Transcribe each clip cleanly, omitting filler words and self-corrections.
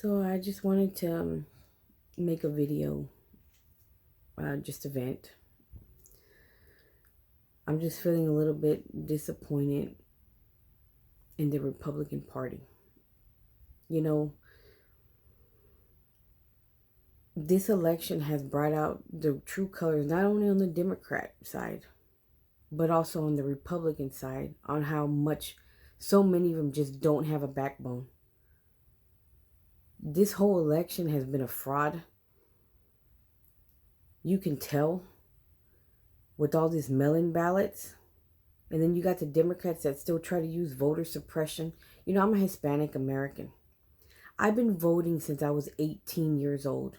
So I just wanted to make a video, just a vent. I'm just feeling a little bit disappointed in the Republican Party. You know, this election has brought out the true colors, not only on the Democrat side, but also on the Republican side, on how much so many of them just don't have a backbone. This whole election has been a fraud. You can tell with all these mail-in ballots. And then you got the Democrats that still try to use voter suppression. You know, I'm a Hispanic American. I've been voting since I was 18 years old.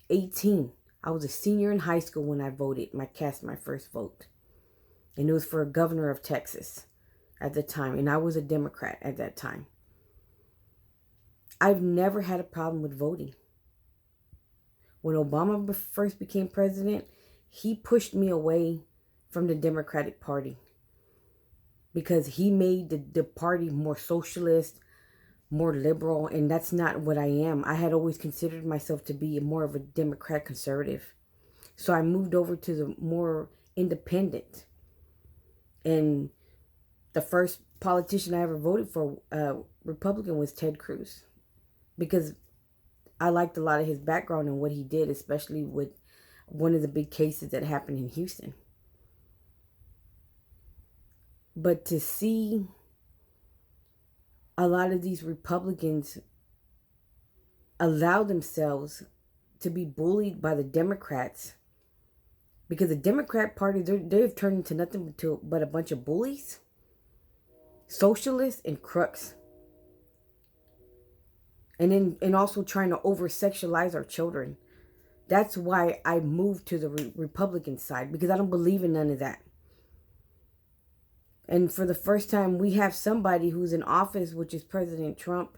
18. I was a senior in high school when I voted. I cast my first vote. And it was for a governor of Texas at the time. And I was a Democrat at that time. I've never had a problem with voting. When Obama first became president, he pushed me away from the Democratic Party because he made the party more socialist, more liberal, and that's not what I am. I had always considered myself to be more of a Democrat conservative. So I moved over to the more independent. And the first politician I ever voted for, Republican, was Ted Cruz. Because I liked a lot of his background and what he did, especially with one of the big cases that happened in Houston. But to see a lot of these Republicans allow themselves to be bullied by the Democrats, because the Democrat Party, they've turned into nothing but a bunch of bullies, socialists, and crooks. And also trying to over-sexualize our children. That's why I moved to the Republican side, because I don't believe in none of that. And for the first time, we have somebody who's in office, which is President Trump,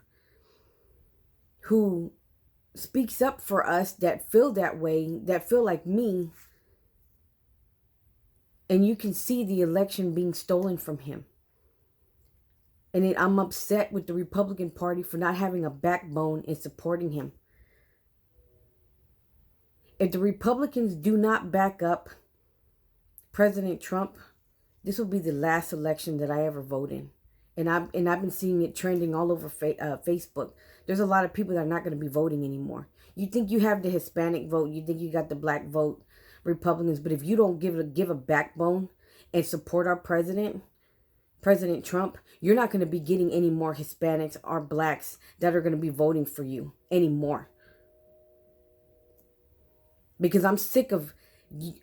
who speaks up for us that feel that way, that feel like me. And you can see the election being stolen from him. And I'm upset with the Republican Party for not having a backbone in supporting him. If the Republicans do not back up President Trump, this will be the last election that I ever vote in. And I've been seeing it trending all over Facebook. There's a lot of people that are not going to be voting anymore. You think you have the Hispanic vote, you think you got the black vote, Republicans, but if you don't give a backbone and support our President Trump, you're not going to be getting any more Hispanics or blacks that are going to be voting for you anymore. Because I'm sick of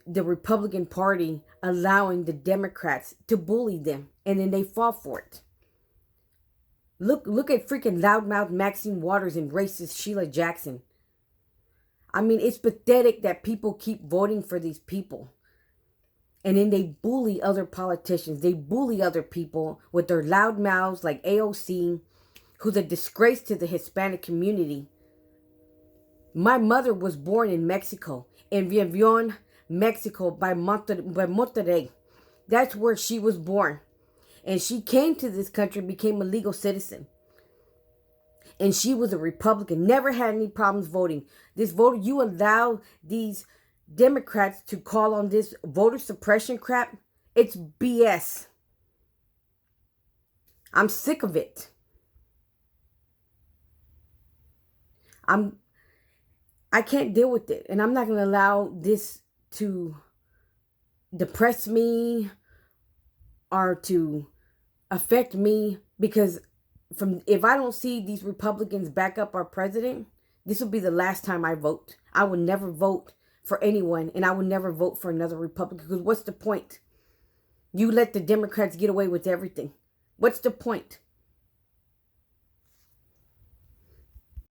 the Republican Party allowing the Democrats to bully them, and then they fall for it. Look at freaking loudmouth Maxine Waters and racist Sheila Jackson. I mean, it's pathetic that people keep voting for these people. And then they bully other politicians. They bully other people with their loud mouths, like AOC, who's a disgrace to the Hispanic community. My mother was born in Mexico, in Viejon, Mexico, by Monterrey. That's where she was born. And she came to this country and became a legal citizen. And she was a Republican, never had any problems voting. This voter, you allow these Democrats to call on this voter suppression crap. It's BS. I'm sick of it. I can't deal with it. And I'm not going to allow this to depress me or to affect me, because if I don't see these Republicans back up our president, this will be the last time I vote. I will never vote for anyone, and I will never vote for another Republican, because what's the point? You let the Democrats get away with everything. What's the point?